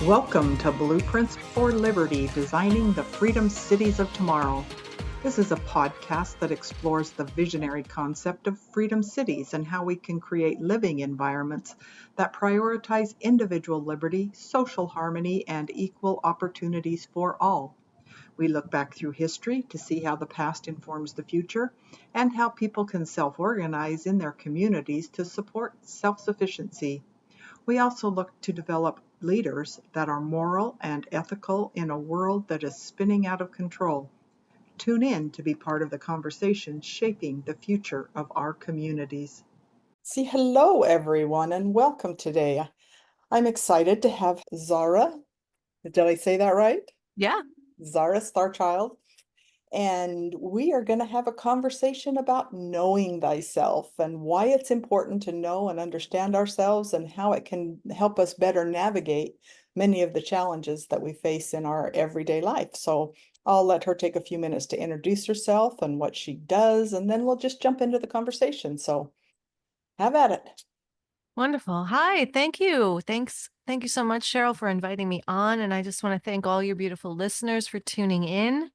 Welcome to Blueprints for Liberty, Designing the Freedom Cities of Tomorrow. This is a podcast that explores the visionary concept of freedom cities and how we can create living environments that prioritize individual liberty, social harmony, and equal opportunities for all. We look back through history to see how the past informs the future and how people can self-organize in their communities to support self-sufficiency. We also look to develop leaders that are moral and ethical in a world that is spinning out of control. Tune in to be part of the conversation shaping the future of our communities. Hello everyone and welcome today. I'm excited to have Zara. Did I say that right? Yeah. Zara Starchild. And we are going to have a conversation about knowing thyself and why it's important to know and understand ourselves and how it can help us better navigate many of the challenges that we face in our everyday life. So I'll let her take a few minutes to introduce herself and what she does, and then we'll just jump into the conversation. So have at it. Wonderful. Hi. Thank you. Thank you so much, Cheryl, for inviting me on. And I just want to thank all your beautiful listeners for tuning in.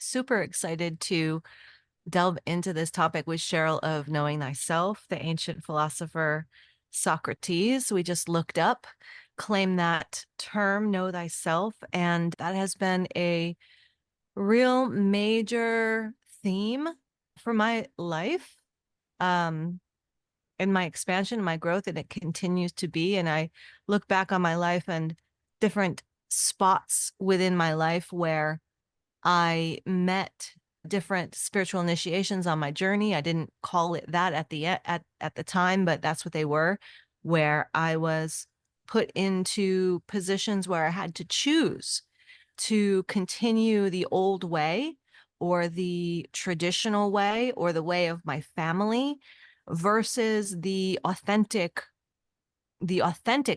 Super excited to delve into this topic with Cheryl of knowing thyself. The ancient philosopher Socrates, we just looked up, claimed that term, know thyself. And that has been a real major theme for my life. In my expansion, my growth, and it continues to be. And I look back on my life and different spots within my life where I met different spiritual initiations on my journey. I didn't call it that at the time, but that's what they were, where I was put into positions where I had to choose to continue the old way or the traditional way or the way of my family versus the authentic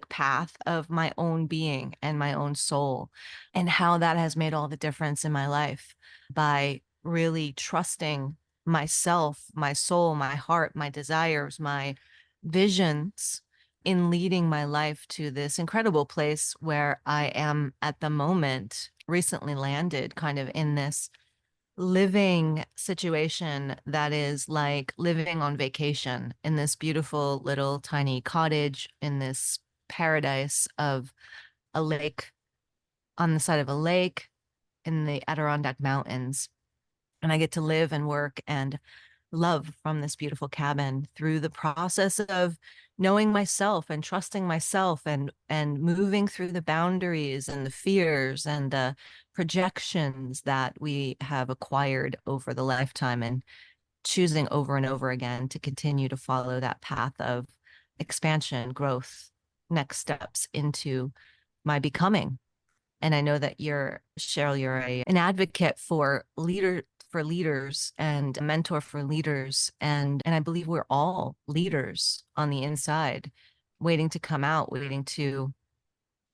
path of my own being and my own soul, and how that has made all the difference in my life by really trusting myself, my soul, my heart, my desires, my visions in leading my life to this incredible place where I am at the moment, recently landed kind of in this living situation that is like living on vacation in this beautiful little tiny cottage in this paradise of a lake, on the side of a lake in the Adirondack Mountains. And I get to live and work and love from this beautiful cabin through the process of knowing myself and trusting myself and moving through the boundaries and the fears and the projections that we have acquired over the lifetime, and choosing over and over again to continue to follow that path of expansion, growth, next steps into my becoming. And I know that Cheryl, you're an advocate for leaders and a mentor for leaders. And I believe we're all leaders on the inside, waiting to come out, waiting to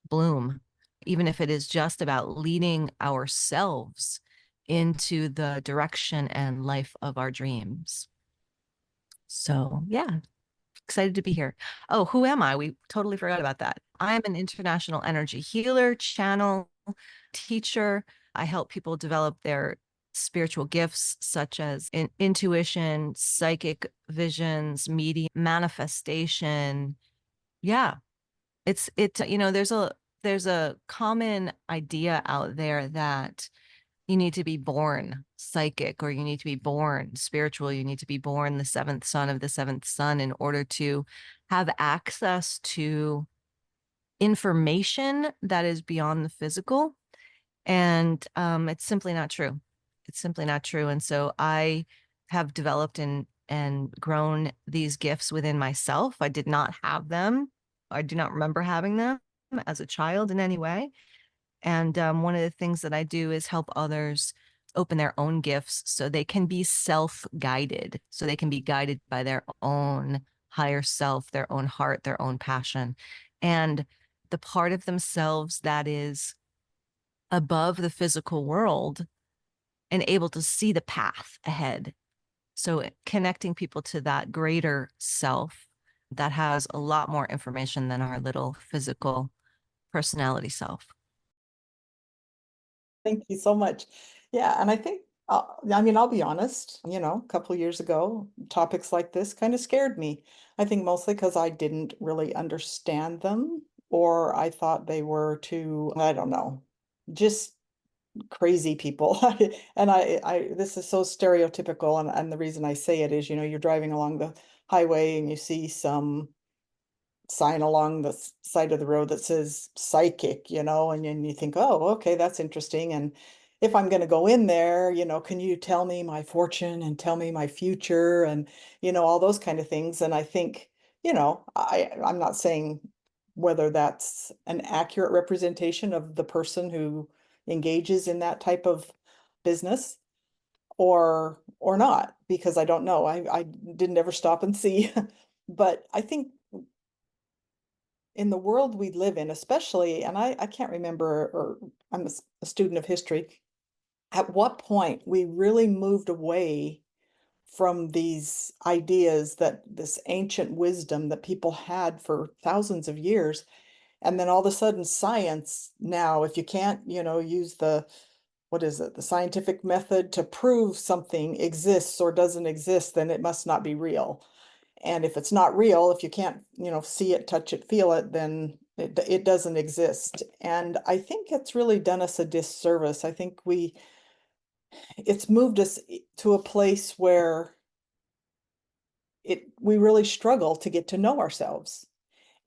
bloom, even if it is just about leading ourselves into the direction and life of our dreams. So yeah, excited to be here. Oh, who am I? We totally forgot about that. I'm an international energy healer, channel, teacher. I help people develop their spiritual gifts such as intuition, psychic visions, media, manifestation. Yeah. There's a common idea out there that you need to be born psychic, or you need to be born spiritual. You need to be born the seventh son of the seventh son in order to have access to information that is beyond the physical. And it's simply not true. It's simply not true. And so I have developed and grown these gifts within myself. I did not have them. I do not remember having them as a child in any way. And one of the things that I do is help others open their own gifts so they can be self-guided, so they can be guided by their own higher self, their own heart, their own passion, and the part of themselves that is above the physical world and able to see the path ahead. So connecting people to that greater self that has a lot more information than our little physical personality self. Thank you so much. Yeah, and I think, I mean, I'll be honest, a couple of years ago, topics like this kind of scared me. I think mostly because I didn't really understand them, or I thought they were too, I don't know, just crazy people. And this is so stereotypical, and the reason I say it is, you're driving along the highway and you see some sign along the side of the road that says psychic, and then you think, oh, okay, that's interesting. And if I'm going to go in there, can you tell me my fortune and tell me my future and, all those kind of things. And I think, I'm not saying whether that's an accurate representation of the person who engages in that type of business or not, because I don't know. I didn't ever stop and see. But I think in the world we live in, especially, and I can't remember, or I'm a student of history, at what point we really moved away from these ideas, that this ancient wisdom that people had for thousands of years. And then all of a sudden, science now, if you can't, use what is it, the scientific method to prove something exists or doesn't exist, then it must not be real. And if it's not real, if you can't, see it, touch it, feel it, then it doesn't exist. And I think it's really done us a disservice. I think it's moved us to a place where we really struggle to get to know ourselves.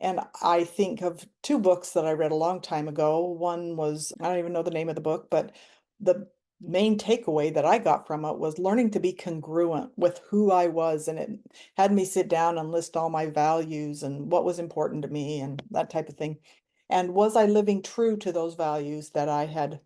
And I think of two books that I read a long time ago. One was, I don't even know the name of the book, but the main takeaway that I got from it was learning to be congruent with who I was. And it had me sit down and list all my values and what was important to me and that type of thing. And was I living true to those values that I had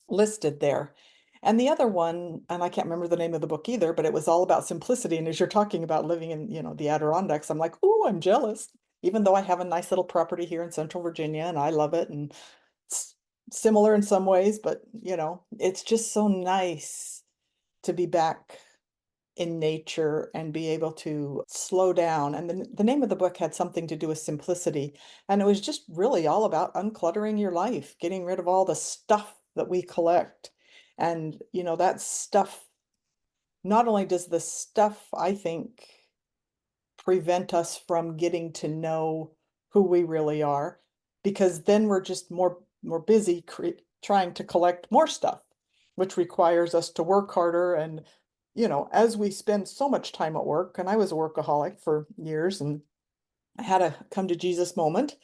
listed there? And the other one, and I can't remember the name of the book either, but it was all about simplicity. And as you're talking about living in, the Adirondacks, I'm like, oh, I'm jealous, even though I have a nice little property here in Central Virginia and I love it. And it's similar in some ways, but it's just so nice to be back in nature and be able to slow down. And the name of the book had something to do with simplicity. And it was just really all about uncluttering your life, getting rid of all the stuff that we collect. And, that stuff, not only does the stuff, I think, prevent us from getting to know who we really are, because then we're just more busy trying to collect more stuff, which requires us to work harder. And as we spend so much time at work, and I was a workaholic for years, and I had a come to Jesus moment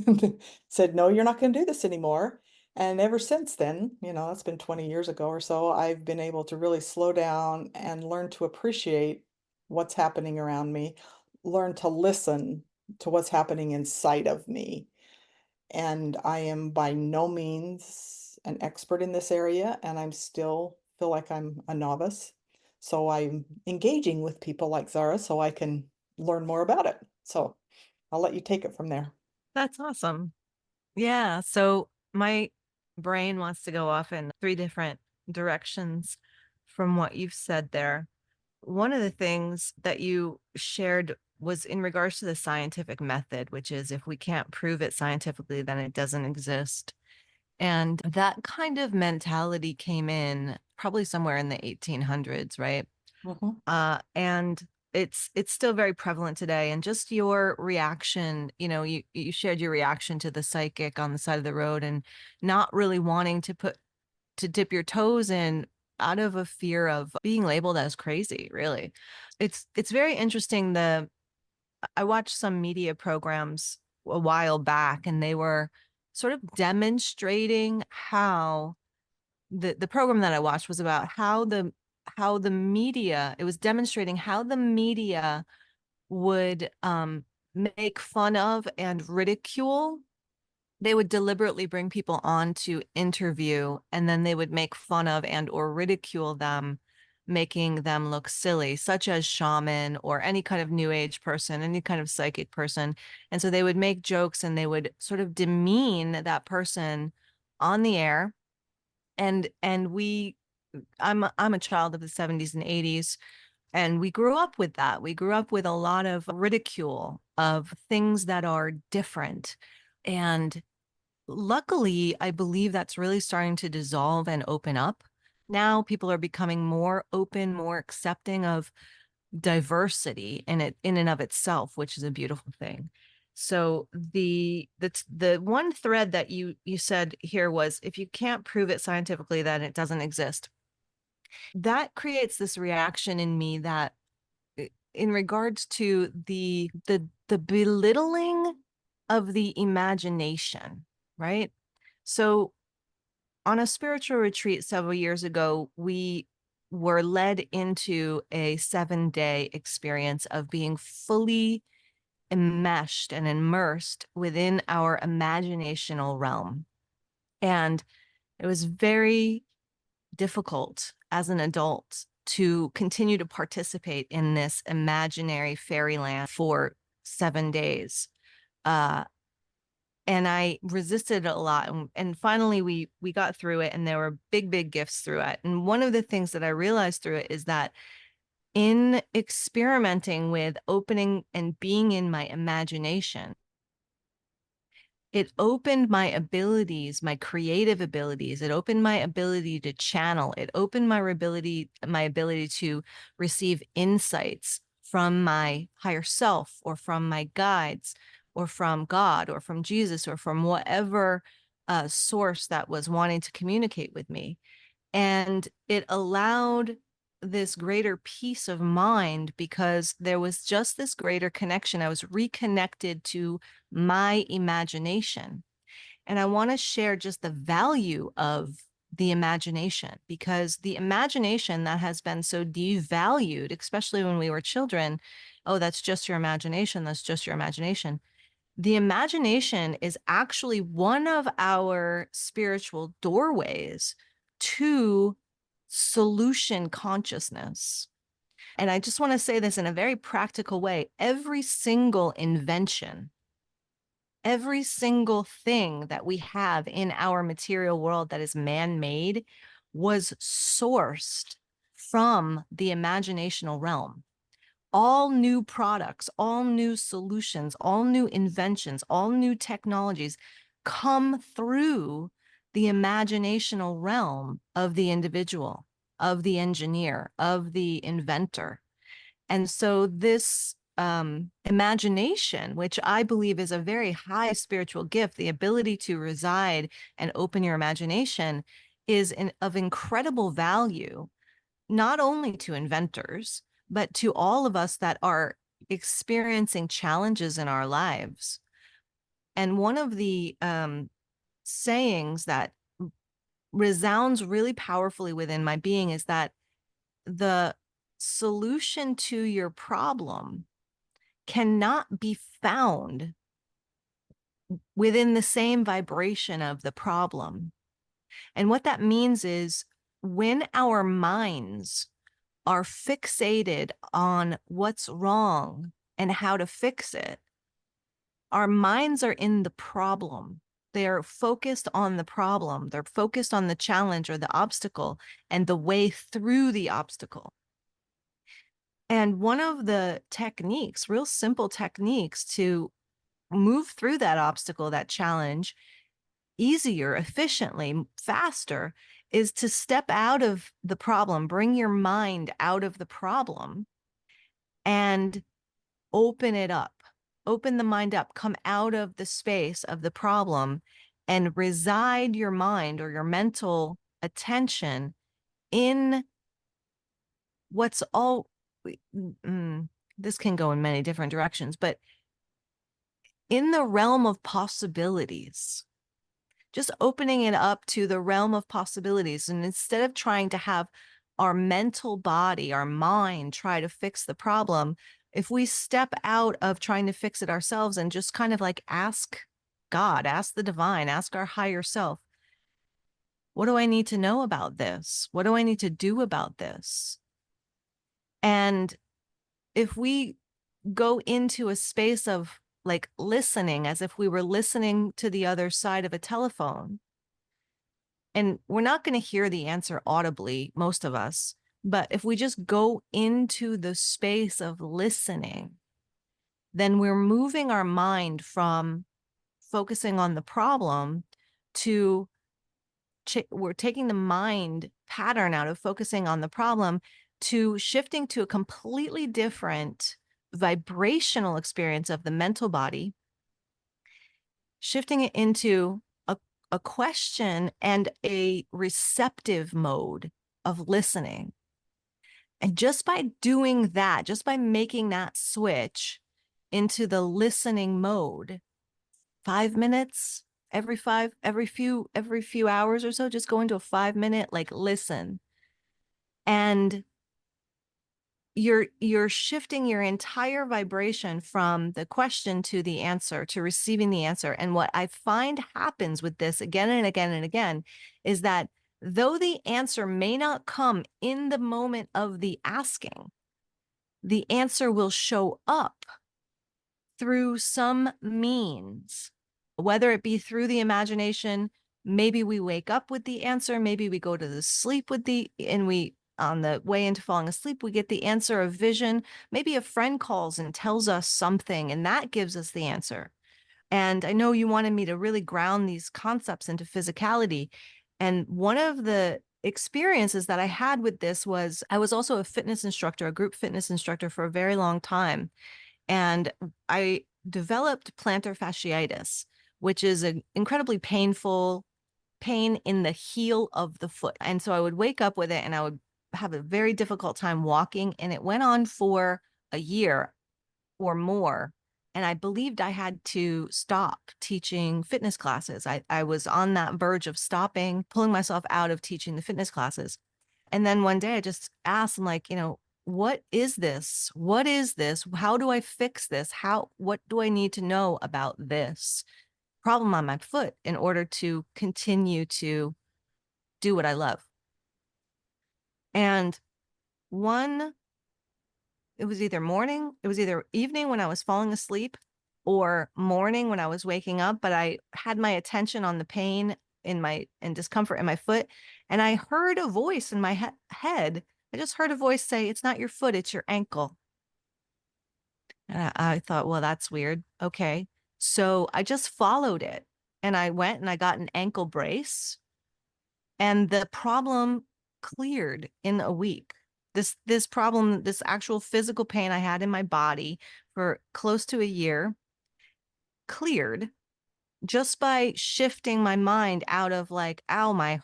and said, no, you're not going to do this anymore. And ever since then, that's been 20 years ago or so, I've been able to really slow down and learn to appreciate what's happening around me, learn to listen to what's happening inside of me. And I am by no means an expert in this area, and I'm still feel like I'm a novice. So I'm engaging with people like Zara so I can learn more about it. So I'll let you take it from there. That's awesome. Yeah. So my brain wants to go off in three different directions from what you've said there. One of the things that you shared was in regards to the scientific method, which is if we can't prove it scientifically, then it doesn't exist. And that kind of mentality came in probably somewhere in the 1800s, right? Mhm. And it's still very prevalent today. And just your reaction, you shared your reaction to the psychic on the side of the road and not really wanting to dip your toes in out of a fear of being labeled as crazy, really. It's very interesting. I watched some media programs a while back, and they were sort of demonstrating how the program that I watched was about how the media, it was demonstrating how the media would make fun of and ridicule. They would deliberately bring people on to interview, and then they would make fun of and or ridicule them, making them look silly, such as shaman or any kind of new age person, any kind of psychic person. And so they would make jokes and they would sort of demean that person on the air. And I'm a child of the 70s and 80s, and we grew up with that. We grew up with a lot of ridicule of things that are different. And luckily, I believe that's really starting to dissolve and open up. Now people are becoming more open, more accepting of diversity in and of itself, which is a beautiful thing. So the one thread that you said here was, if you can't prove it scientifically, then it doesn't exist. That creates this reaction in me that in regards to the belittling of the imagination, right? So on a spiritual retreat several years ago, we were led into a 7-day experience of being fully enmeshed and immersed within our imaginational realm. And it was very difficult as an adult to continue to participate in this imaginary fairyland for 7 days. And I resisted it a lot. And finally we got through it, and there were big gifts through it. And one of the things that I realized through it is that in experimenting with opening and being in my imagination, it opened my abilities, my creative abilities. It opened my ability to channel. It opened my ability to receive insights from my higher self, or from my guides, or from God, or from Jesus, or from whatever source that was wanting to communicate with me. And it allowed this greater peace of mind, because there was just this greater connection. I was reconnected to my imagination. And I want to share just the value of the imagination, because the imagination that has been so devalued, especially when we were children, oh, that's just your imagination. That's just your imagination. The imagination is actually one of our spiritual doorways to solution consciousness. And I just want to say this in a very practical way. Every single invention, every single thing that we have in our material world that is man-made was sourced from the imaginational realm. All new products, all new solutions, all new inventions, all new technologies come through the imaginational realm of the individual, of the engineer, of the inventor. And so this imagination, which I believe is a very high spiritual gift, the ability to reside and open your imagination, is of incredible value, not only to inventors, but to all of us that are experiencing challenges in our lives. And one of the sayings that resounds really powerfully within my being is that the solution to your problem cannot be found within the same vibration of the problem. And what that means is, when our minds are fixated on what's wrong and how to fix it, our minds are in the problem. They're focused on the problem. They're focused on the challenge or the obstacle and the way through the obstacle. And one of the techniques, real simple techniques to move through that obstacle, that challenge, easier, efficiently, faster, is to step out of the problem, bring your mind out of the problem, and open it up, open the mind up, come out of the space of the problem, and reside your mind or your mental attention in what's all, this can go in many different directions, but in the realm of possibilities, just opening it up to the realm of possibilities. And instead of trying to have our mental body, our mind, try to fix the problem, if we step out of trying to fix it ourselves and just kind of like ask God, ask the divine, ask our higher self, what do I need to know about this? What do I need to do about this? And if we go into a space of like listening, as if we were listening to the other side of a telephone, and we're not going to hear the answer audibly, most of us, but if we just go into the space of listening, then we're moving our mind from focusing on the problem to we're taking the mind pattern out of focusing on the problem to shifting to a completely different vibrational experience of the mental body, shifting it into a question and a receptive mode of listening. And just by doing that, just by making that switch into the listening mode, 5 minutes every few hours or so, just go into a 5 minute like listen, and you're shifting your entire vibration from the question to the answer, to receiving the answer. And what I find happens with this again and again and again is that though the answer may not come in the moment of the asking, the answer will show up through some means, whether it be through the imagination. Maybe we wake up with the answer, maybe we go to the sleep with and we, on the way into falling asleep, we get the answer of vision. Maybe a friend calls and tells us something, and that gives us the answer. And I know you wanted me to really ground these concepts into physicality. And one of the experiences that I had with this was I was also a fitness instructor, a group fitness instructor for a very long time. And I developed plantar fasciitis, which is an incredibly painful pain in the heel of the foot. And so I would wake up with it and I would have a very difficult time walking. And it went on for a year or more. And I believed I had to stop teaching fitness classes. I was on that verge of stopping, pulling myself out of teaching the fitness classes. And then one day I just asked, I'm like, what is this? What is this? How do I fix this? What do I need to know about this problem on my foot in order to continue to do what I love? And it was either evening when I was falling asleep or morning when I was waking up, but I had my attention on the pain and discomfort in my foot. And I heard a voice in my head. I just heard a voice say, "It's not your foot, it's your ankle." And I thought, well, that's weird. Okay. So I just followed it and I went and I got an ankle brace, and the problem cleared in a week. This problem, this actual physical pain I had in my body for close to a year, cleared just by shifting my mind out of like, ow, my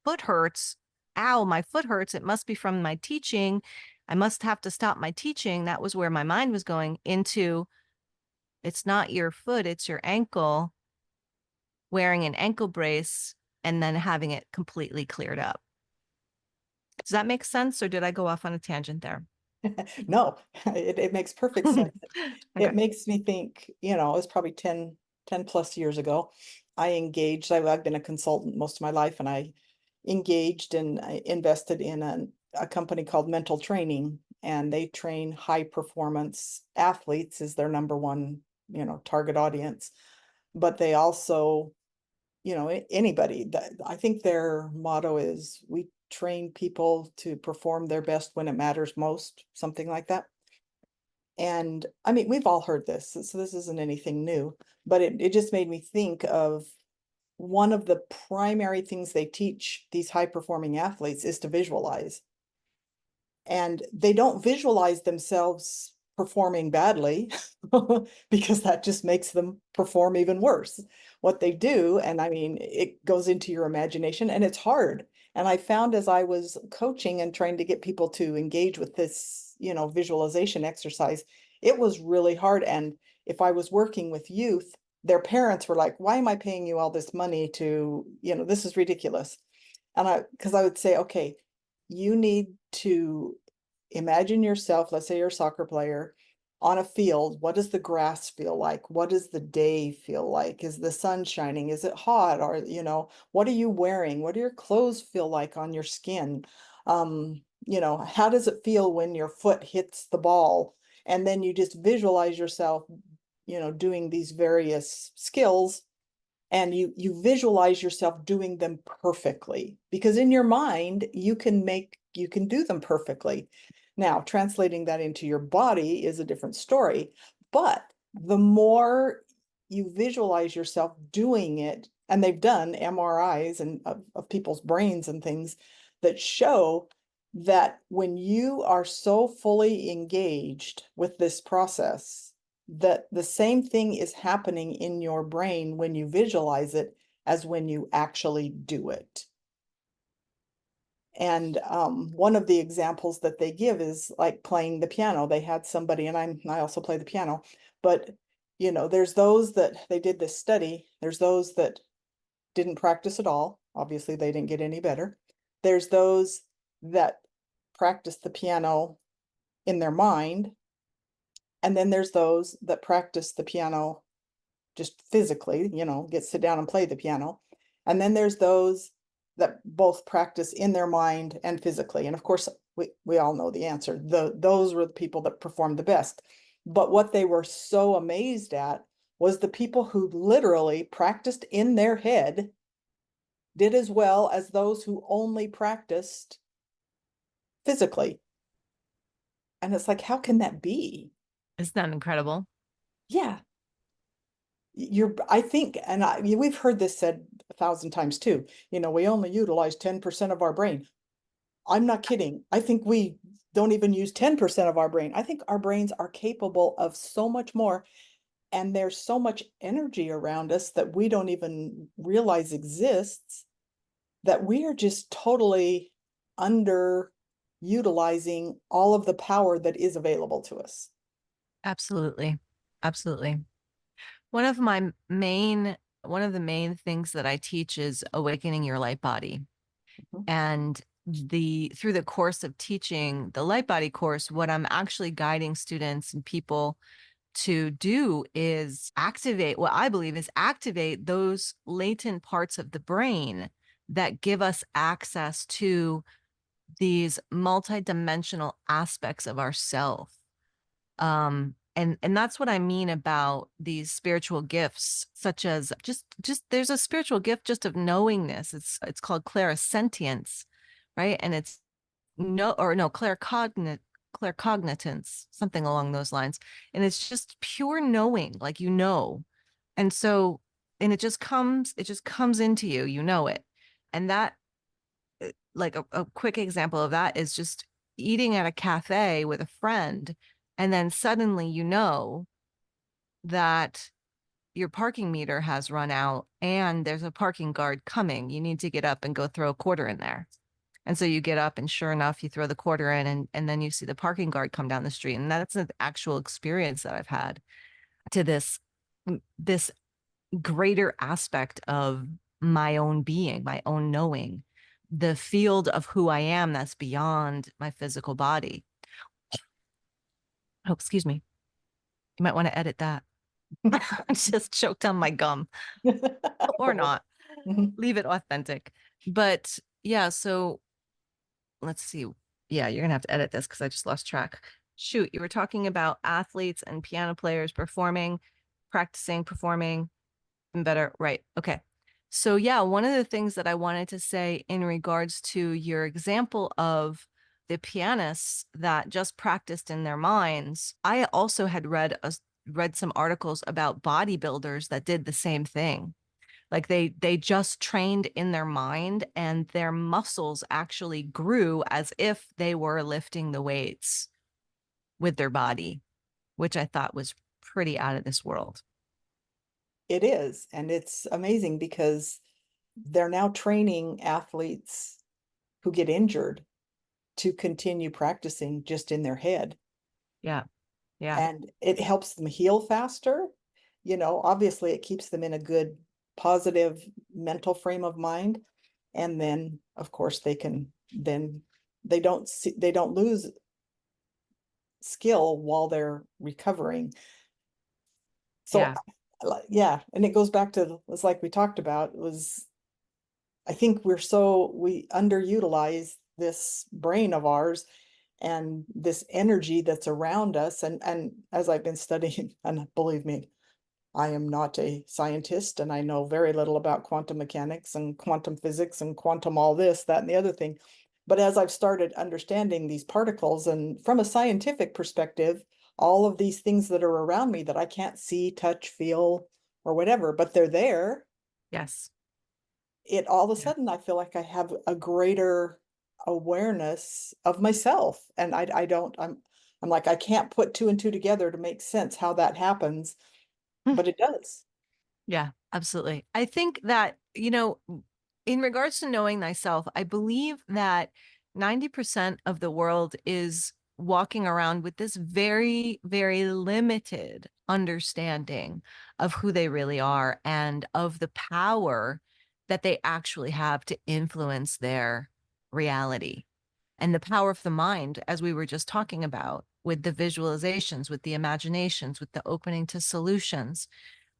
foot hurts. Ow, my foot hurts. It must be from my teaching. I must have to stop my teaching. That was where my mind was going into, it's not your foot, it's your ankle, wearing an ankle brace, and then having it completely cleared up. Does that make sense, or did I go off on a tangent there? No, it makes perfect sense. Okay. It makes me think, it was probably 10 plus years ago. I've been a consultant most of my life, and I engaged and I invested in a company called Mental Training, and they train high performance athletes is their number one, target audience. But they also, anybody that I think their motto is, we train people to perform their best when it matters most, something like that. And I mean, we've all heard this, so this isn't anything new, but it just made me think of one of the primary things they teach these high performing athletes is to visualize. And they don't visualize themselves performing badly because that just makes them perform even worse. What they do, and I mean, it goes into your imagination, and it's hard. And I found as I was coaching and trying to get people to engage with this, visualization exercise, it was really hard. And if I was working with youth, their parents were like, "Why am I paying you all this money to, this is ridiculous." And because I would say, okay, you need to imagine yourself, let's say you're a soccer player, on a field. What does the grass feel like? What does the day feel like? Is the sun shining? Is it hot? Or, what are you wearing? What do your clothes feel like on your skin? How does it feel when your foot hits the ball? And then you just visualize yourself, doing these various skills, and you visualize yourself doing them perfectly, because in your mind you can do them perfectly. Now, translating that into your body is a different story, but the more you visualize yourself doing it, and they've done MRIs and of people's brains and things that show that when you are so fully engaged with this process, that the same thing is happening in your brain when you visualize it as when you actually do it. And one of the examples that they give is like playing the piano. They had somebody, and I also play the piano, but there's those that they did this study. There's those that didn't practice at all. Obviously, they didn't get any better. There's those that practice the piano in their mind. And then there's those that practice the piano just physically, sit down and play the piano. And then there's those that both practice in their mind and physically. And of course, we all know the answer. Those were the people that performed the best. But what they were so amazed at was the people who literally practiced in their head did as well as those who only practiced physically. And it's like, how can that be? Isn't that incredible? Yeah. I think, and we've heard this said 1,000 times too, we only utilize 10% of our brain. I'm not kidding. I think we don't even use 10% of our brain. I think our brains are capable of so much more. And there's so much energy around us that we don't even realize exists, that we are just totally underutilizing all of the power that is available to us. Absolutely. Absolutely. One of the main things that I teach is awakening your light body. Mhm. And through the course of teaching the light body course, what I'm actually guiding students and people to do is what I believe is activate those latent parts of the brain that give us access to these multidimensional aspects of ourself. And that's what I mean about these spiritual gifts, such as just there's a spiritual gift just of knowingness. It's called clairsentience, right? And it's claircognitance, something along those lines. And it's just pure knowing, like And so, and it just comes into you, it. And that, like a quick example of that is just eating at a cafe with a friend, and then suddenly that your parking meter has run out and there's a parking guard coming. You need to get up and go throw a quarter in there. And so you get up, and sure enough, you throw the quarter in, and then you see the parking guard come down the street. And that's an actual experience that I've had to this greater aspect of my own being, my own knowing, the field of who I am that's beyond my physical body. Oh, excuse me. You might want to edit that. I just choked on my gum. Or not. Mhm. Leave it authentic. But yeah, so let's see. Yeah, you're gonna have to edit this because I just lost track. Shoot, you were talking about athletes and piano players performing, practicing, performing, and better. Right. Okay. So yeah, one of the things that I wanted to say in regards to your example of the pianists that just practiced in their minds, I also had read some articles about bodybuilders that did the same thing. Like they just trained in their mind, and their muscles actually grew as if they were lifting the weights with their body, which I thought was pretty out of this world. It is. And it's amazing because they're now training athletes who get injured to continue practicing just in their head. Yeah. Yeah. And it helps them heal faster. Obviously it keeps them in a good, positive mental frame of mind. And then, of course, they don't lose skill while they're recovering. So, Yeah. yeah. And it goes back to, it's like we talked about, I think we underutilize this brain of ours and this energy that's around us. And as I've been studying, and believe me, I am not a scientist, and I know very little about quantum mechanics and quantum physics and quantum all this, that, and the other thing. But as I've started understanding these particles, and from a scientific perspective, all of these things that are around me that I can't see, touch, feel, or whatever, but they're there. Yes. It all of a Yeah. sudden, I feel like I have a greater awareness of myself. And I don't, I'm like, I can't put two and two together to make sense how that happens, but it does. Yeah, absolutely. I think that, in regards to knowing thyself, I believe that 90% of the world is walking around with this very, very limited understanding of who they really are and of the power that they actually have to influence their reality. And the power of the mind, as we were just talking about, with the visualizations, with the imaginations, with the opening to solutions.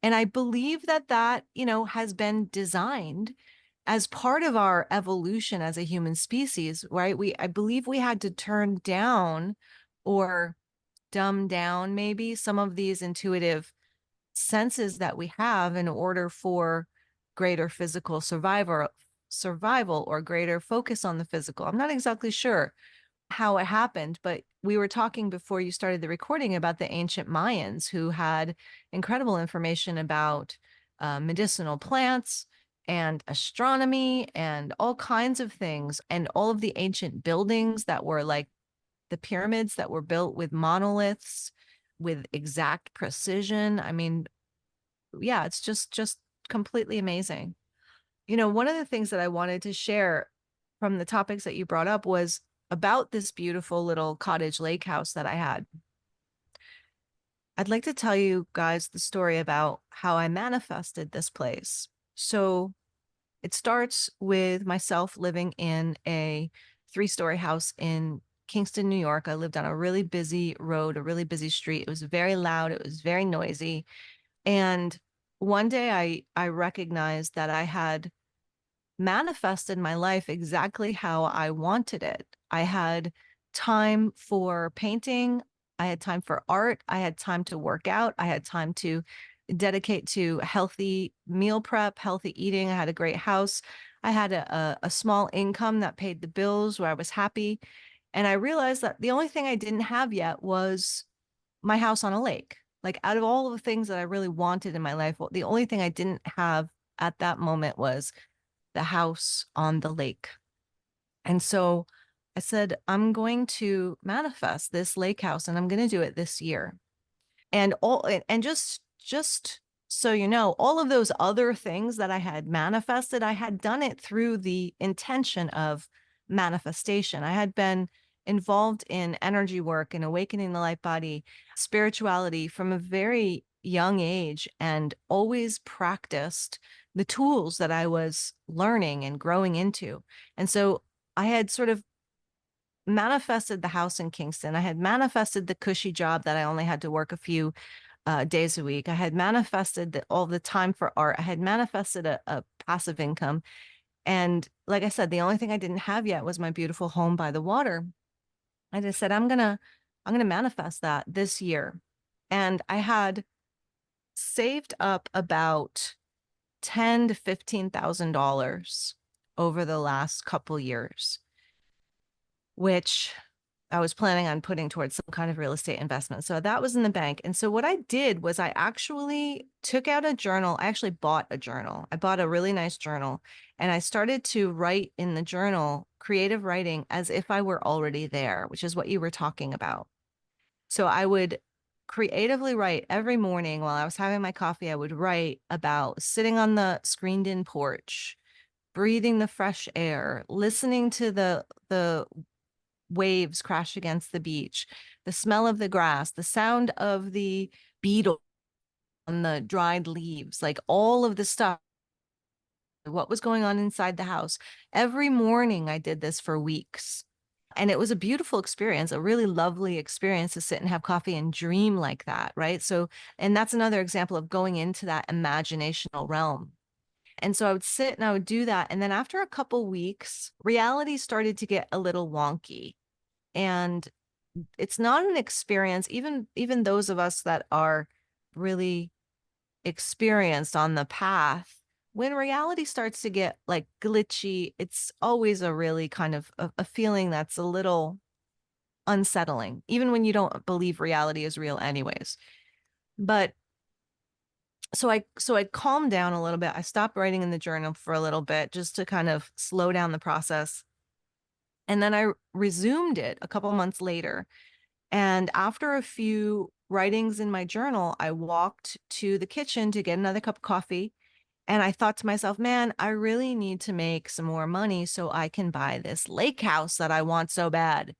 And I believe that has been designed as part of our evolution as a human species, right? I believe we had to turn down or dumb down maybe some of these intuitive senses that we have in order for greater physical survival or greater focus on the physical. I'm not exactly sure how it happened, but we were talking before you started the recording about the ancient Mayans who had incredible information about medicinal plants and astronomy and all kinds of things, and all of the ancient buildings that were like the pyramids that were built with monoliths with exact precision. I mean, yeah, it's just completely amazing. One of the things that I wanted to share from the topics that you brought up was about this beautiful little cottage lake house that I had. I'd like to tell you guys the story about how I manifested this place. So it starts with myself living in a 3-story house in Kingston, New York. I lived on a really busy road, a really busy street. It was very loud, it was very noisy. And one day I recognized that I had manifested my life exactly how I wanted it. I had time for painting. I had time for art. I had time to work out. I had time to dedicate to healthy meal prep, healthy eating. I had a great house. I had a small income that paid the bills where I was happy. And I realized that the only thing I didn't have yet was my house on a lake. Like out of all of the things that I really wanted in my life, the only thing I didn't have at that moment was the house on the lake. And so I said, I'm going to manifest this lake house and I'm going to do it this year. And just so you know, all of those other things that I had manifested, I had done it through the intention of manifestation. I had been involved in energy work and awakening the light body, spirituality from a very young age, and always practiced the tools that I was learning and growing into. And so I had sort of manifested the house in Kingston. I had manifested the cushy job that I only had to work a few days a week. I had manifested all the time for art. I had manifested a passive income. And like I said, the only thing I didn't have yet was my beautiful home by the water. I just said, I'm gonna manifest that this year. And I had saved up about ten to $15,000 over the last couple years, which I was planning on putting towards some kind of real estate investment. So that was in the bank. And so what I did was I actually took out a journal. I actually bought a journal. I bought a really nice journal and I started to write in the journal, creative writing as if I were already there, which is what you were talking about. So I would creatively write every morning while I was having my coffee. I would write about sitting on the screened in porch, breathing the fresh air, listening to the waves crash against the beach, the smell of the grass, the sound of the beetle on the dried leaves, like all of the stuff, what was going on inside the house. Every morning I did this for weeks. And it was a beautiful experience, a really lovely experience to sit and have coffee and dream like that, right? So, and that's another example of going into that imaginational realm. And so I would sit and I would do that. And then after a couple weeks, reality started to get a little wonky. And it's not an experience, even those of us that are really experienced on the path, when reality starts to get like glitchy, it's always a really kind of a feeling that's a little unsettling, even when you don't believe reality is real anyways. But So I calmed down a little bit. I stopped writing in the journal for a little bit just to kind of slow down the process. And then I resumed it a couple months later. And after a few writings in my journal, I walked to the kitchen to get another cup of coffee. And I thought to myself, man, I really need to make some more money so I can buy this lake house that I want so bad.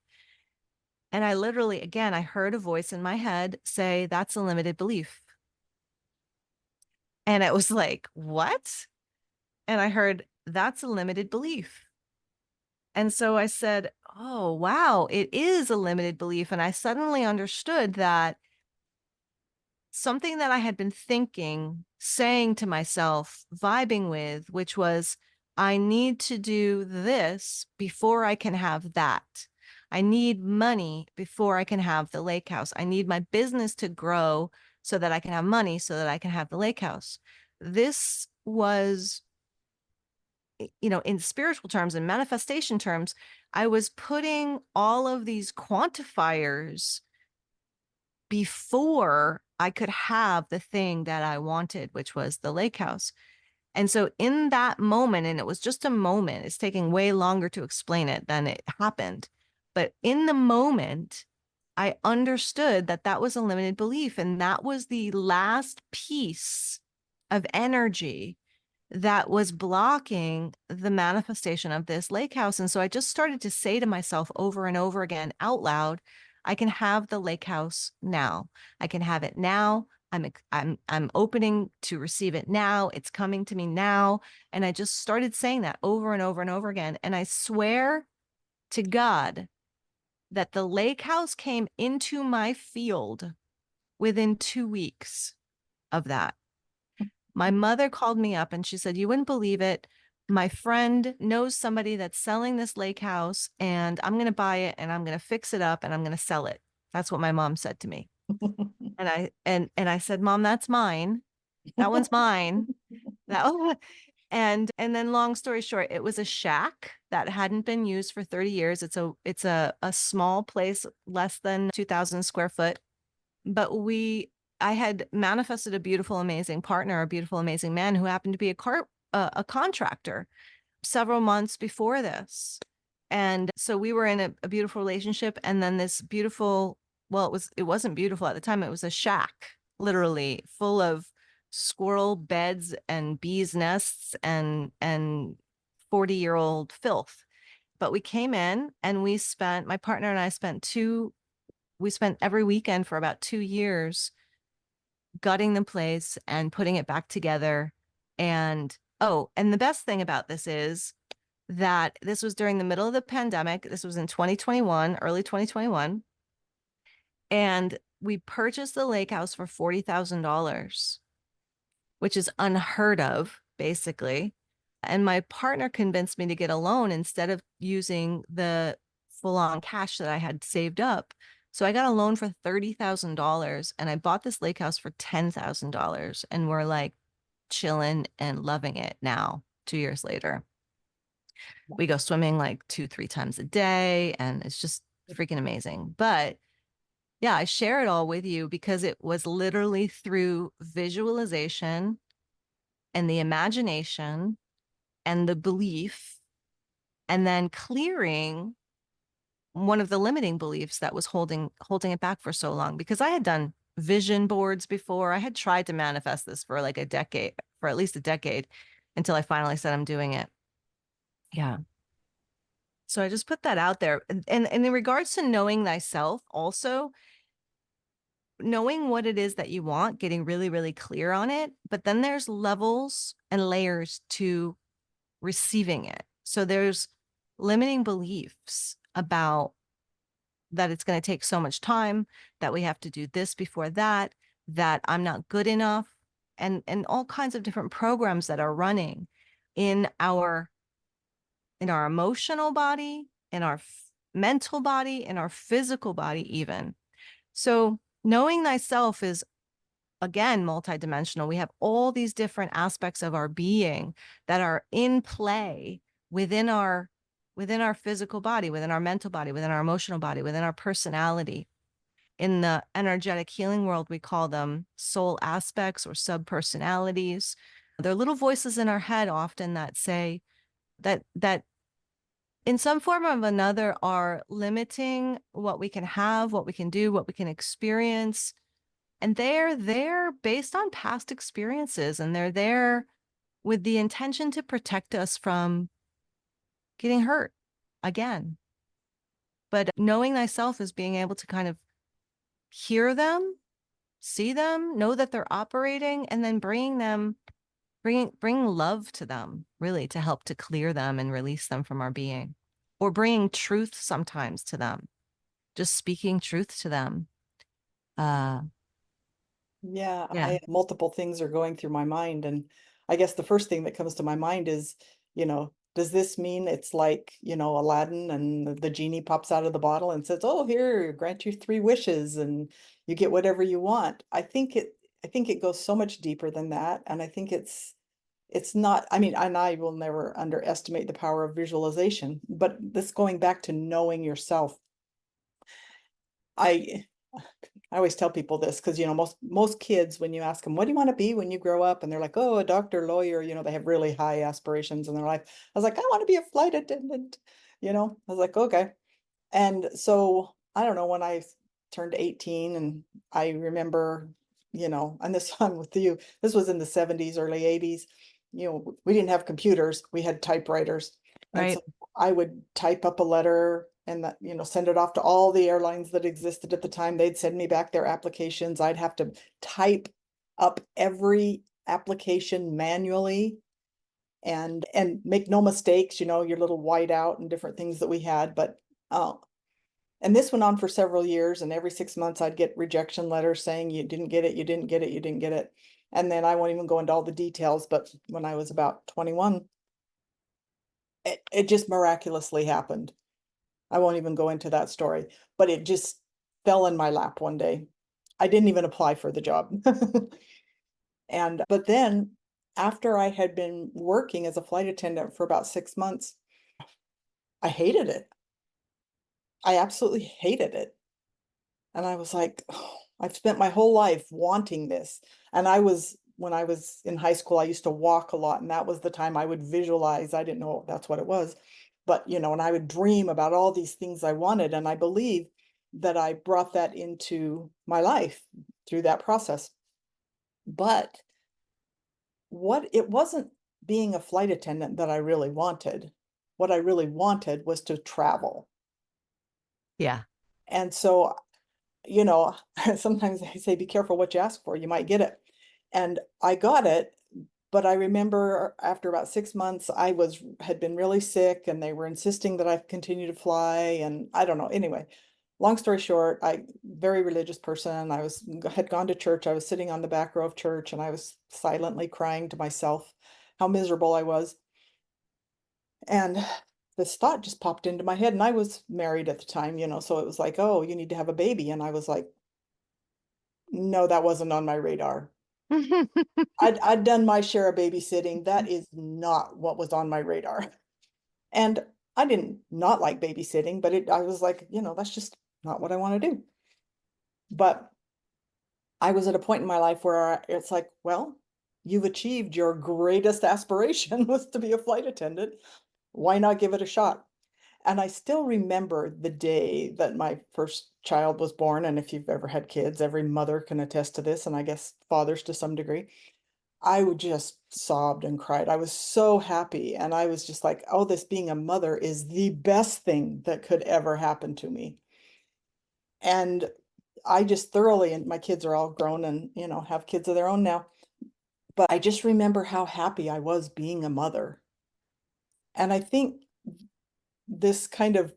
And I literally, again, I heard a voice in my head say, that's a limited belief. And it was like, what? And I heard, that's a limited belief. And so I said, oh, wow, it is a limited belief. And I suddenly understood that something that I had been thinking, saying to myself, vibing with, which was, I need to do this before I can have that. I need money before I can have the lake house. I need my business to grow so that I can have money so that I can have the lake house. This was, in spiritual terms and manifestation terms, I was putting all of these quantifiers before I could have the thing that I wanted, which was the lake house. And so in that moment, and it was just a moment, it's taking way longer to explain it than it happened. But in the moment, I understood that that was a limited belief. And that was the last piece of energy that was blocking the manifestation of this lake house. And so I just started to say to myself over and over again out loud, I can have the lake house now. I can have it now. I'm opening to receive it now. It's coming to me now. And I just started saying that over and over and over again. And I swear to God that the lake house came into my field within 2 weeks of that. My mother called me up and she said, you wouldn't believe it. My friend knows somebody that's selling this lake house and I'm going to buy it and I'm going to fix it up and I'm going to sell it. That's what my mom said to me. And I said, Mom, that's mine. That one's mine. That one. And then long story short, it was a shack that hadn't been used for 30 years. It's a small place, less than 2,000 square foot. But I had manifested a beautiful, amazing partner, a beautiful, amazing man who happened to be a contractor several months before this. And so we were in a beautiful relationship. And then this beautiful, well, it wasn't beautiful at the time. It was a shack, literally full of squirrel beds and bees nests and 40-year-old filth. But we came in and my partner and I we spent every weekend for about 2 years gutting the place and putting it back together. And the best thing about this is that this was during the middle of the pandemic. This was in 2021, early 2021. And we purchased the lake house for $40,000, which is unheard of, basically. And my partner convinced me to get a loan instead of using the full-on cash that I had saved up. So I got a loan for $30,000 and I bought this lake house for $10,000. And we're like chilling and loving it now, 2 years later. We go swimming like 2-3 times a day and it's just freaking amazing. But yeah, I share it all with you because it was literally through visualization and the imagination and the belief, and then clearing one of the limiting beliefs that was holding it back for so long. Because I had done vision boards before. I had tried to manifest this for like for at least a decade, until I finally said I'm doing it. Yeah. So I just put that out there. And in regards to knowing thyself, also knowing what it is that you want, getting really, really clear on it. But then there's levels and layers to receiving it. So there's limiting beliefs about that it's going to take so much time, that we have to do this before that I'm not good enough, and all kinds of different programs that are running in our emotional body, in our mental body, in our physical body even. So knowing thyself is, again, multidimensional. We have all these different aspects of our being that are in play within our physical body, within our mental body, within our emotional body, within our personality. In the energetic healing world, we call them soul aspects or subpersonalities. They're little voices in our head often that say that in some form or another are limiting what we can have, what we can do, what we can experience. And they're there based on past experiences, and they're there with the intention to protect us from getting hurt again. But knowing thyself is being able to kind of hear them, see them, know that they're operating, and then bring love to them, really, to help to clear them and release them from our being, or bringing truth sometimes to them, just speaking truth to them. Yeah, Yeah, multiple things are going through my mind. And I guess the first thing that comes to my mind is, does this mean it's like, Aladdin and the genie pops out of the bottle and says, "Oh, here, grant you 3 wishes and you get whatever you want." I think it goes so much deeper than that. And I think it's not, I mean, and I will never underestimate the power of visualization, but this going back to knowing yourself. I I always tell people this because, most kids, when you ask them, what do you want to be when you grow up? And they're like, oh, a doctor, lawyer, they have really high aspirations in their life. I was like, I want to be a flight attendant. I was like, okay. And so I don't know, when I turned 18, and I remember, and this one with you, this was in the 70s, early 80s. We didn't have computers, we had typewriters. And right. so I would type up a letter and that, send it off to all the airlines that existed at the time. They'd send me back their applications. I'd have to type up every application manually and make no mistakes, your little whiteout and different things that we had. But and this went on for several years, and every 6 months I'd get rejection letters saying you didn't get it, you didn't get it, you didn't get it. And then I won't even go into all the details, but when I was about 21, it just miraculously happened. I won't even go into that story, but it just fell in my lap one day. I didn't even apply for the job. But then after I had been working as a flight attendant for about 6 months, I hated it. I absolutely hated it. And I was like, oh, I've spent my whole life wanting this. And when I was in high school, I used to walk a lot. And that was the time I would visualize. I didn't know that's what it was. But, and I would dream about all these things I wanted. And I believe that I brought that into my life through that process. But it wasn't being a flight attendant that I really wanted. What I really wanted was to travel. Yeah. And so you know, sometimes I say, be careful what you ask for, you might get it. And I got it, but I remember after about 6 months, had been really sick and they were insisting that I continue to fly. And I don't know. Anyway, long story short, very religious person. Had gone to church. I was sitting on the back row of church and I was silently crying to myself how miserable I was. And this thought just popped into my head, and I was married at the time, so it was like, oh, you need to have a baby. And I was like, no, that wasn't on my radar. I'd done my share of babysitting. That is not what was on my radar. And I didn't not like babysitting, but I was like, that's just not what I want to do. But I was at a point in my life where it's like, well, you've achieved your greatest aspiration was to be a flight attendant. Why not give it a shot? And I still remember the day that my first child was born. And if you've ever had kids, every mother can attest to this, and I guess fathers to some degree. I would just sobbed and cried. I was so happy. And I was just like, oh, this being a mother is the best thing that could ever happen to me. And I just thoroughly, and my kids are all grown and, have kids of their own now. But I just remember how happy I was being a mother. And I think this kind of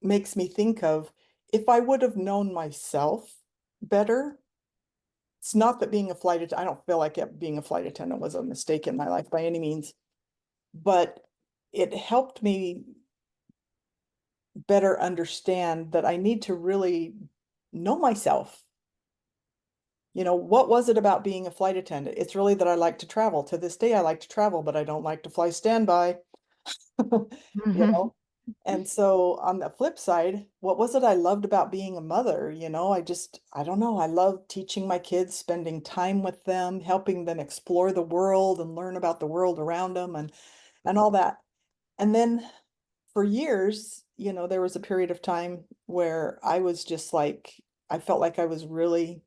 makes me think of, if I would have known myself better. It's not that being a flight attendant, I don't feel like being a flight attendant was a mistake in my life by any means, but it helped me better understand that I need to really know myself. What was it about being a flight attendant? It's really that I like to travel. To this day, I like to travel, but I don't like to fly standby. You Mhm. know, And so on the flip side, what was it I loved about being a mother? I don't know. I love teaching my kids, spending time with them, helping them explore the world and learn about the world around them and all that. And then for years, there was a period of time where I was just like, I felt like I was really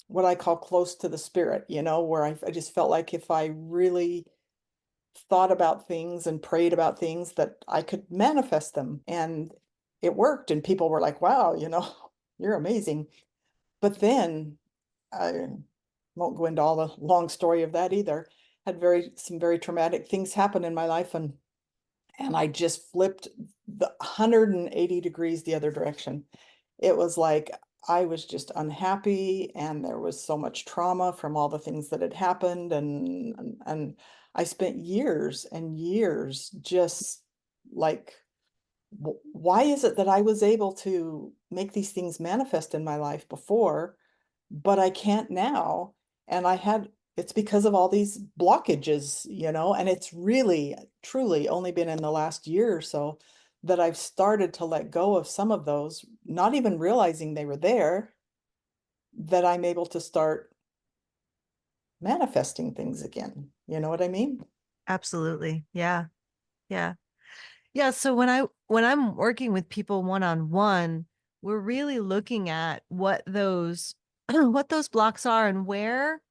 what I call close to the spirit, where I just felt like if I really thought about things and prayed about things that I could manifest them. And it worked. And people were like, wow, you're amazing. But then I won't go into all the long story of that either. Had some very traumatic things happen in my life and I just flipped the 180 degrees the other direction. It was like I was just unhappy and there was so much trauma from all the things that had happened and I spent years and years just like why is it that I was able to make these things manifest in my life before, but I can't now? And it's because of all these blockages, and it's really, truly only been in the last year or so that I've started to let go of some of those, not even realizing they were there, that I'm able to start manifesting things again. You know what I mean? Absolutely. Yeah. Yeah. Yeah. So when I'm working with people one on one, we're really looking at what those what those blocks are and where,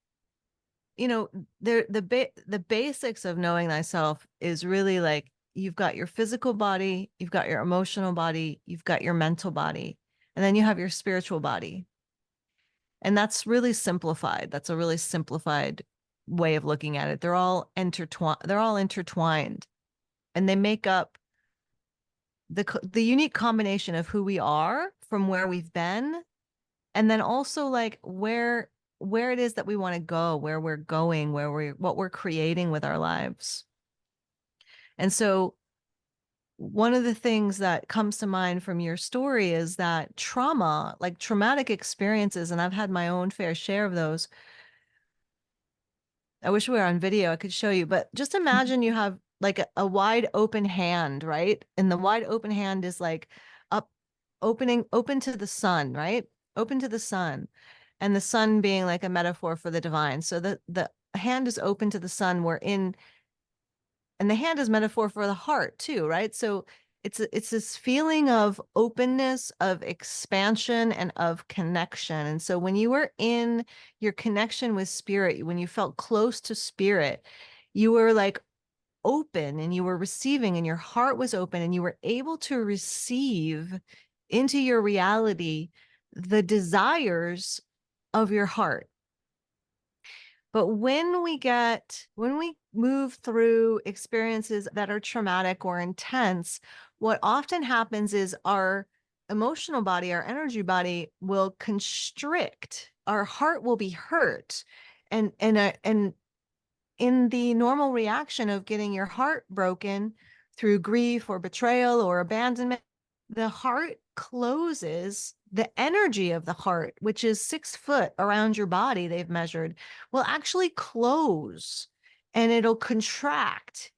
the basics of knowing thyself is really like you've got your physical body, you've got your emotional body, you've got your mental body, and then you have your spiritual body. And that's really simplified. That's a really simplified way of looking at it. They're all intertwined and they make up the unique combination of who we are from where we've been, and then also like where it is that we want to go, where we're going, what we're creating with our lives. And so one of the things that comes to mind from your story is that trauma, like traumatic experiences, and I've had my own fair share of those. I wish we were on video, I could show you, but just imagine you have like a wide open hand, right? And the wide open hand is like up, open to the sun, right? Open to the sun. And the sun being like a metaphor for the divine. So the hand is open to the sun. And the hand is metaphor for the heart too, right? So it's this feeling of openness, of expansion, and of connection. And so when you were in your connection with spirit, when you felt close to spirit, you were like open and you were receiving and your heart was open and you were able to receive into your reality the desires of your heart. But when we move through experiences that are traumatic or intense, what often happens is our emotional body, our energy body will constrict. Our heart will be hurt. And in the normal reaction of getting your heart broken through grief or betrayal or abandonment, the heart closes. The energy of the heart, which is 6 foot around your body, they've measured, will actually close and it'll contract.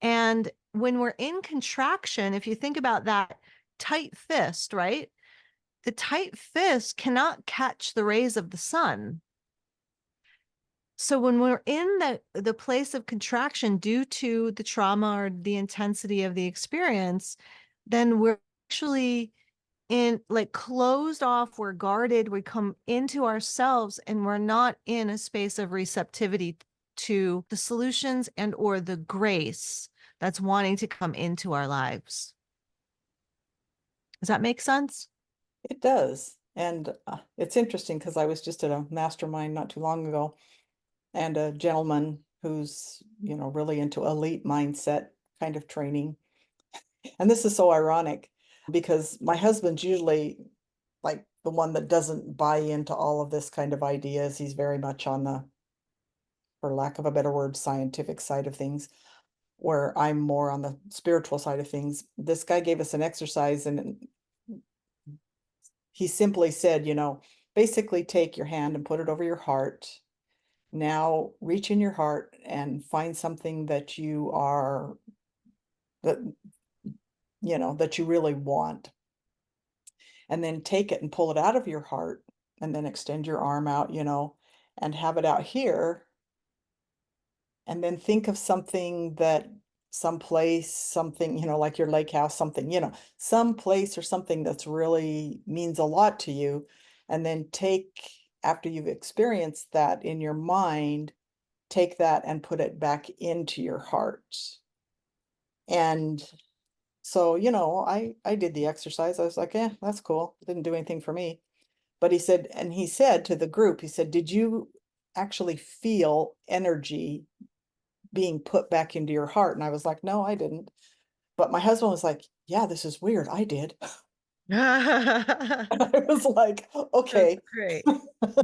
And when we're in contraction, if you think about that tight fist, right? The tight fist cannot catch the rays of the sun. So when we're in the place of contraction due to the trauma or the intensity of the experience, then we're actually in like closed off, we're guarded, we come into ourselves and we're not in a space of receptivity to the solutions and or the grace that's wanting to come into our lives. Does that make sense? It does. And it's interesting because I was just at a mastermind not too long ago and a gentleman who's, really into elite mindset kind of training. And this is so ironic because my husband's usually like the one that doesn't buy into all of this kind of ideas. He's very much on the, for lack of a better word, scientific side of things, where I'm more on the spiritual side of things. This guy gave us an exercise and he simply said, basically take your hand and put it over your heart. Now reach in your heart and find something that you are that that you really want. And then take it and pull it out of your heart and then extend your arm out, and have it out here. And then think of something that someplace, something, like your lake house, something, some place or something that's really means a lot to you. And then after you've experienced that in your mind, take that and put it back into your heart. And so, I did the exercise. I was like, that's cool. Didn't do anything for me. But he said to the group, he said, did you actually feel energy being put back into your heart? And I was like, no, I didn't. But my husband was like, yeah, this is weird. I did. That's I was like, okay, great.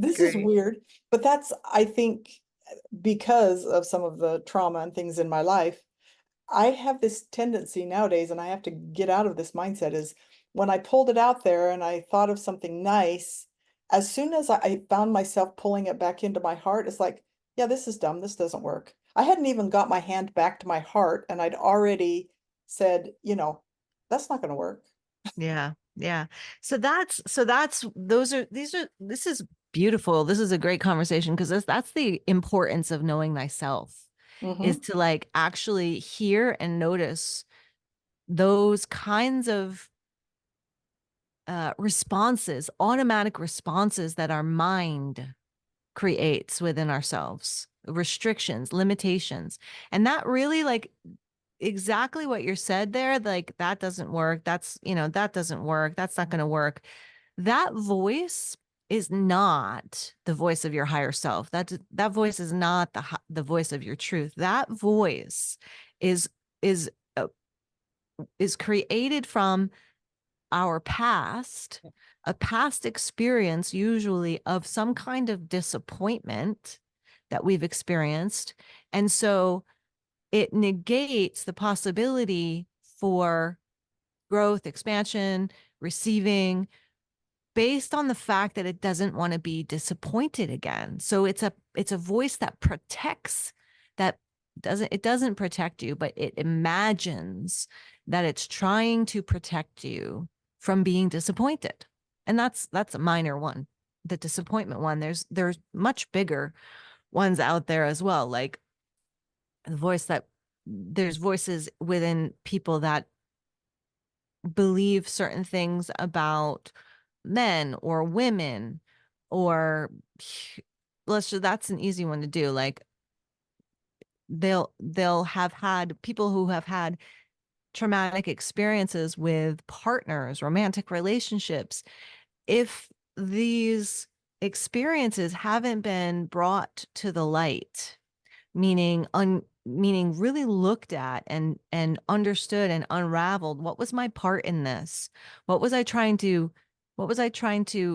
this is Great. weird. But that's, I think, because of some of the trauma and things in my life, I have this tendency nowadays, and I have to get out of this mindset, is when I pulled it out there and I thought of something nice, as soon as I found myself pulling it back into my heart, it's like, yeah, this is dumb. This doesn't work. I hadn't even got my hand back to my heart, and I'd already said, that's not going to work. Yeah. Yeah. This is beautiful. This is a great conversation because that's the importance of knowing thyself, is Mm-hmm. to like actually hear and notice those kinds of responses, automatic responses that our mind creates within ourselves, restrictions, limitations. And that really, like, exactly what you said there, like, that doesn't work. That doesn't work. That's not going to work. That voice is not the voice of your higher self. That voice is not the voice of your truth. That voice is is uh, is created from our past, a past experience, usually of some kind of disappointment that we've experienced. And so it negates the possibility for growth, expansion, receiving, based on the fact that it doesn't want to be disappointed again. So it's a voice that protects, that doesn't protect you, but it imagines that it's trying to protect you from being disappointed. And that's a minor one. The disappointment one. There's much bigger ones out there as well. Like the voice that there's voices within people that believe certain things about men or women, or that's an easy one to do. Like they'll have had people who have had traumatic experiences with partners, romantic relationships. If these experiences haven't been brought to the light, meaning really looked at and understood and unraveled, what was my part in this? What was I trying to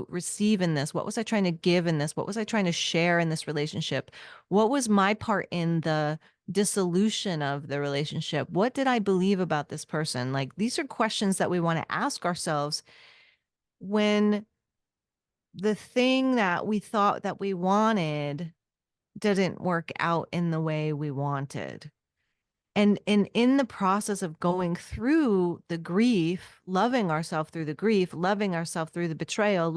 receive in this? What was I trying to give in this? What was I trying to share in this relationship? What was my part in the dissolution of the relationship? What did I believe about this person? Like, these are questions that we want to ask ourselves when the thing that we thought that we wanted didn't work out in the way we wanted. And in the process of going through the grief, loving ourselves through the grief, loving ourselves through the betrayal,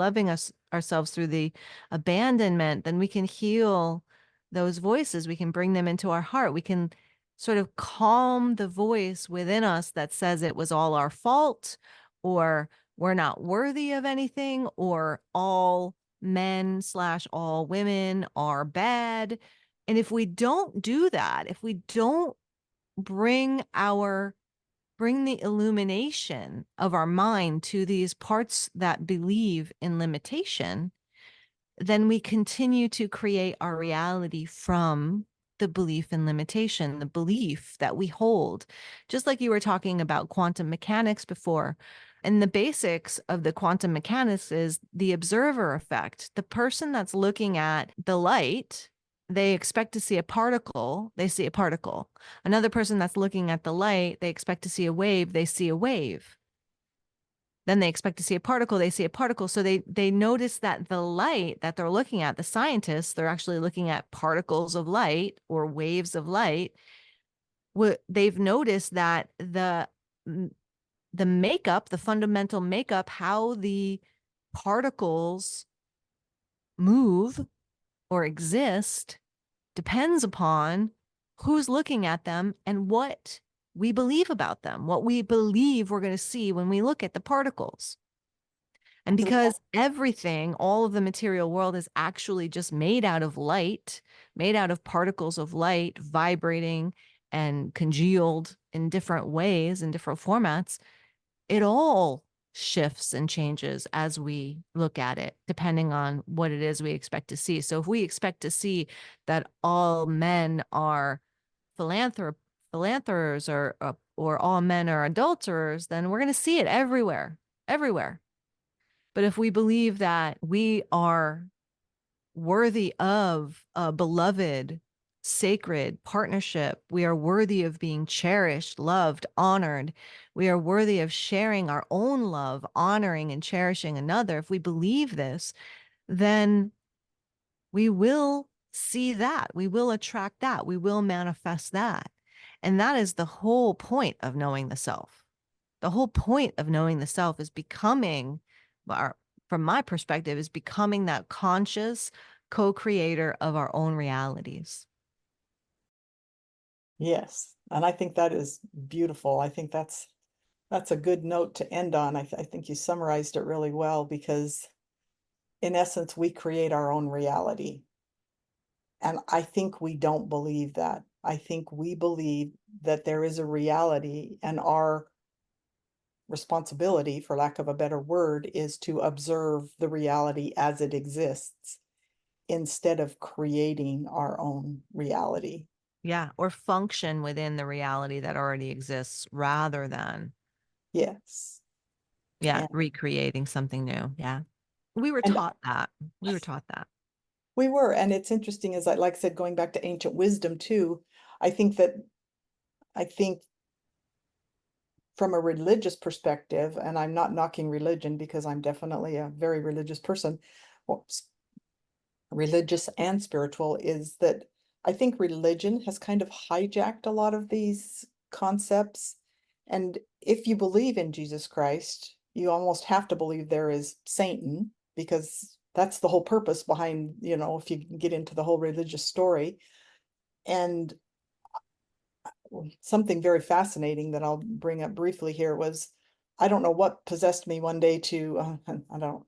ourselves through the abandonment, then we can heal those voices. We can bring them into our heart. We can sort of calm the voice within us that says it was all our fault, or we're not worthy of anything, or all men / all women are bad. And if we don't do that, if we don't bring the illumination of our mind to these parts that believe in limitation, then we continue to create our reality from the belief in limitation, the belief that we hold. Just like you were talking about quantum mechanics before. And the basics of the quantum mechanics is the observer effect. The person that's looking at the light, they expect to see a particle, they see a particle. Another person that's looking at the light, they expect to see a wave, they see a wave. Then they expect to see a particle, they see a particle. So they notice that the light that they're looking at, the scientists, they're actually looking at particles of light or waves of light. They've noticed that makeup, the fundamental makeup, how the particles move or exist depends upon who's looking at them and what we believe about them, what we believe we're going to see when we look at the particles. And because everything, all of the material world is actually just made out of light, made out of particles of light, vibrating and congealed in different ways, in different formats, it all shifts and changes as we look at it, depending on what it is we expect to see. So if we expect to see that all men are philanthropers or all men are adulterers, then we're going to see it everywhere, everywhere. But if we believe that we are worthy of a beloved, sacred partnership, we are worthy of being cherished, loved, honored, we are worthy of sharing our own love, honoring and cherishing another. If we believe this, then we will see that. We will attract that. We will manifest that. And that is the whole point of knowing the self. The whole point of knowing the self is becoming, from my perspective, is becoming that conscious co-creator of our own realities. Yes. And I think that is beautiful. I think that's a good note to end on. I think you summarized it really well, because in essence, we create our own reality. And I think we don't believe that. I think we believe that there is a reality, and our responsibility, for lack of a better word, is to observe the reality as it exists instead of creating our own reality. Yeah, or function within the reality that already exists rather than, Yes. yeah, And, recreating something new. Yeah. We were and taught that. We were taught that. we were, and it's interesting, as like I said, going back to ancient wisdom too, I think from a religious perspective, and I'm not knocking religion because I'm definitely a very religious person, well, religious and spiritual, is that I think religion has kind of hijacked a lot of these concepts. And if you believe in Jesus Christ, you almost have to believe there is Satan, because that's the whole purpose behind, if you get into the whole religious story. And something very fascinating that I'll bring up briefly here was, I don't know what possessed me one day to, I don't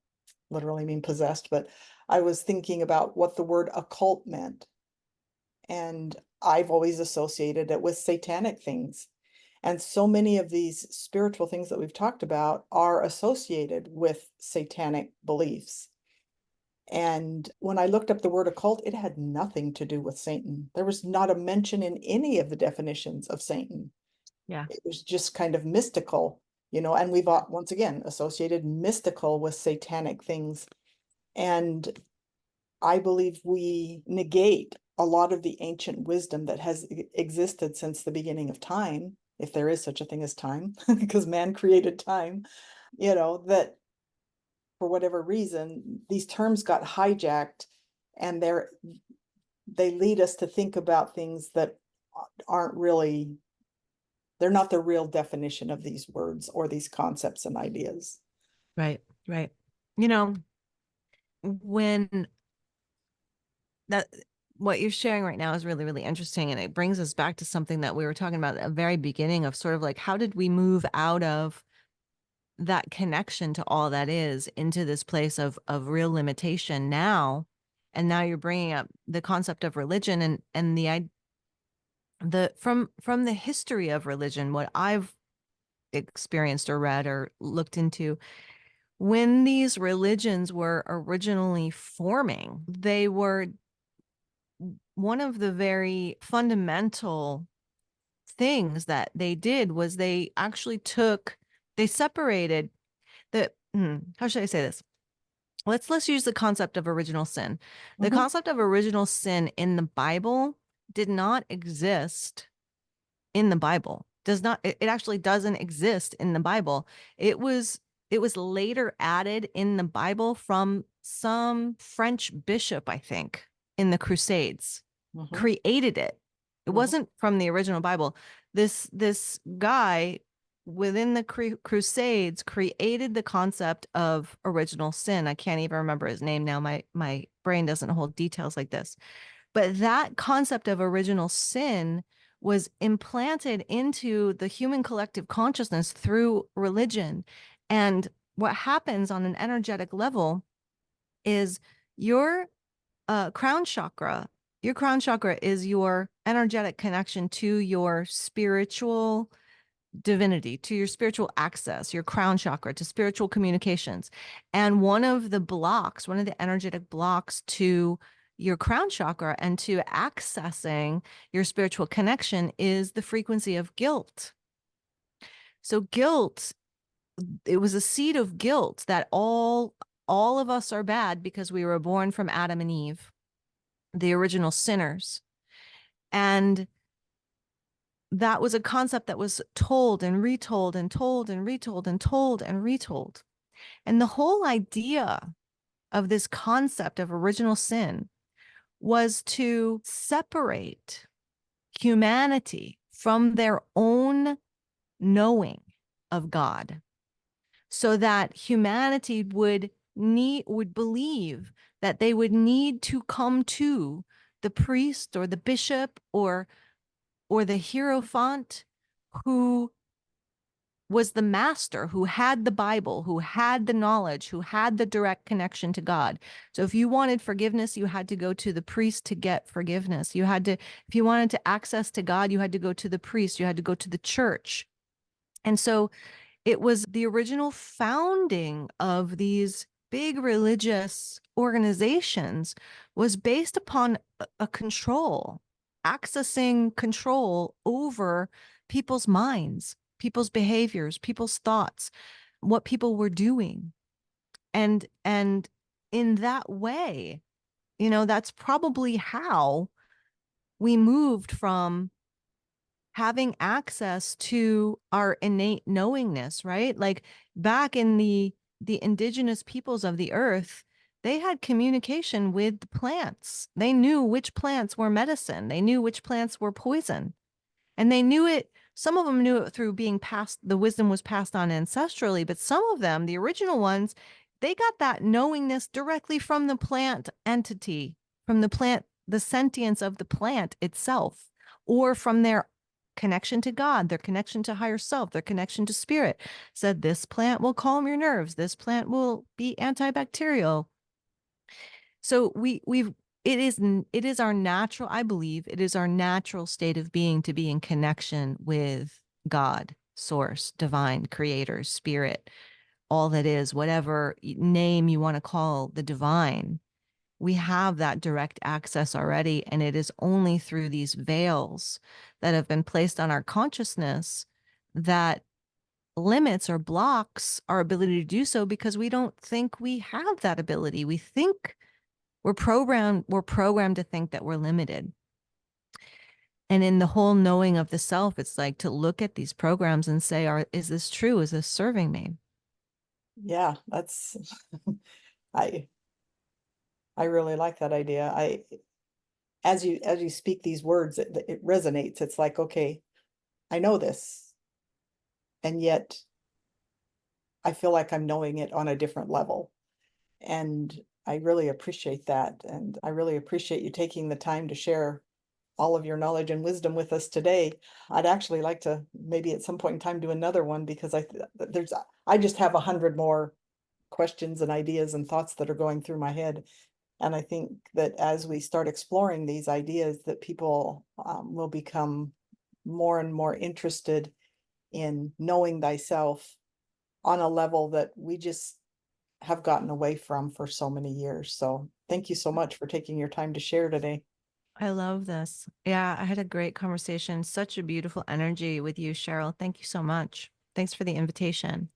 literally mean possessed, but I was thinking about what the word occult meant. And I've always associated it with satanic things. And so many of these spiritual things that we've talked about are associated with satanic beliefs. And when I looked up the word occult, it had nothing to do with Satan. There was not a mention in any of the definitions of Satan. Yeah. It was just kind of mystical, and we've once again associated mystical with satanic things. And I believe we negate a lot of the ancient wisdom that has existed since the beginning of time, if there is such a thing as time, because man created time, that for whatever reason, these terms got hijacked, and they lead us to think about things that aren't really, they're not the real definition of these words or these concepts and ideas. Right. Right. When that what you're sharing right now is really, really interesting. And it brings us back to something that we were talking about at the very beginning of sort of like, how did we move out of that connection to all that is into this place of real limitation now? And now you're bringing up the concept of religion and from the history of religion, what I've experienced or read or looked into, when these religions were originally forming, they were one of the very fundamental things that they did was they actually they separated how should I say this? Let's use the concept of original sin. The concept of original sin in the Bible did not exist in the Bible. It actually doesn't exist in the Bible. It was later added in the Bible from some French bishop, I think, in the Crusades. Created it. It wasn't from the original Bible. This guy within the Crusades created the concept of original sin. I can't even remember his name now. My brain doesn't hold details like this. But that concept of original sin was implanted into the human collective consciousness through religion. And what happens on an energetic level is your crown chakra, your crown chakra is your energetic connection to your spiritual divinity, to your spiritual access, your crown chakra, to spiritual communications. And one of the blocks, one of the energetic blocks to your crown chakra and to accessing your spiritual connection is the frequency of guilt. So guilt, it was a seed of guilt that all of us are bad because we were born from Adam and Eve, the original sinners. And that was a concept that was told and retold and told and retold and told and retold. And the whole idea of this concept of original sin was to separate humanity from their own knowing of God, so that humanity would believe that they would need to come to the priest or the bishop or the hierophant who was the master, who had the Bible, who had the knowledge, who had the direct connection to God. So if you wanted forgiveness, you had to go to the priest to get forgiveness. You had to, if you wanted to access to God, you had to go to the priest, you had to go to the church. And so it was the original founding of these big religious organizations was based upon a control, accessing control over people's minds, people's behaviors, people's thoughts, what people were doing. And in that way, that's probably how we moved from having access to our innate knowingness, right? Like back in the indigenous peoples of the earth, they had communication with the plants. They knew which plants were medicine. They knew which plants were poison. And they knew it, some of them knew it through being passed, the wisdom was passed on ancestrally, but some of them, the original ones, they got that knowingness directly from the plant entity, from the plant, the sentience of the plant itself, or from their connection to God, their connection to higher self, their connection to spirit. Said this plant will calm your nerves, this plant will be antibacterial. So it is our natural, I believe it is our natural state of being to be in connection with God, source, divine, creator, spirit, all that is, whatever name you want to call the divine. We have that direct access already. And it is only through these veils that have been placed on our consciousness that limits or blocks our ability to do so, because we don't think we have that ability. We think we're programmed to think that we're limited. And in the whole knowing of the self, it's like to look at these programs and say, is this true? Is this serving me? Yeah, that's I really like that idea. As you speak these words, it resonates. It's like, okay, I know this, and yet I feel like I'm knowing it on a different level. And I really appreciate that. And I really appreciate you taking the time to share all of your knowledge and wisdom with us today. I'd actually like to maybe at some point in time do another one, because I just have 100 more questions and ideas and thoughts that are going through my head. And I think that as we start exploring these ideas, that people will become more and more interested in knowing thyself on a level that we just have gotten away from for so many years. So thank you so much for taking your time to share today. I love this. Yeah, I had a great conversation. Such a beautiful energy with you, Cheryl. Thank you so much. Thanks for the invitation.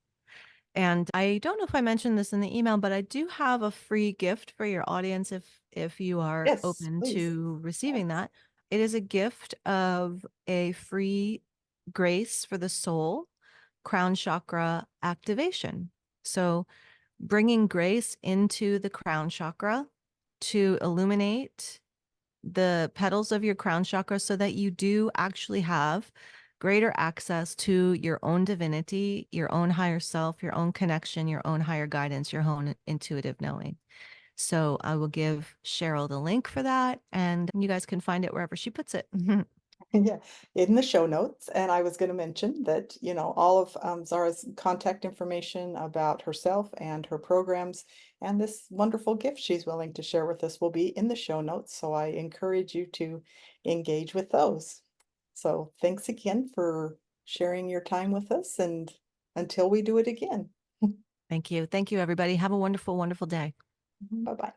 And I don't know if I mentioned this in the email, but I do have a free gift for your audience if you are Yes, open please. to receiving that. It is a gift of a free grace for the soul crown chakra activation. So bringing grace into the crown chakra to illuminate the petals of your crown chakra so that you do actually have greater access to your own divinity, your own higher self, your own connection, your own higher guidance, your own intuitive knowing. So I will give Cheryl the link for that, and you guys can find it wherever she puts it. Yeah, in the show notes. And I was going to mention that, all of Zara's contact information about herself and her programs and this wonderful gift she's willing to share with us will be in the show notes. So I encourage you to engage with those. So thanks again for sharing your time with us, and until we do it again. Thank you. Thank you, everybody. Have a wonderful, wonderful day. Bye-bye.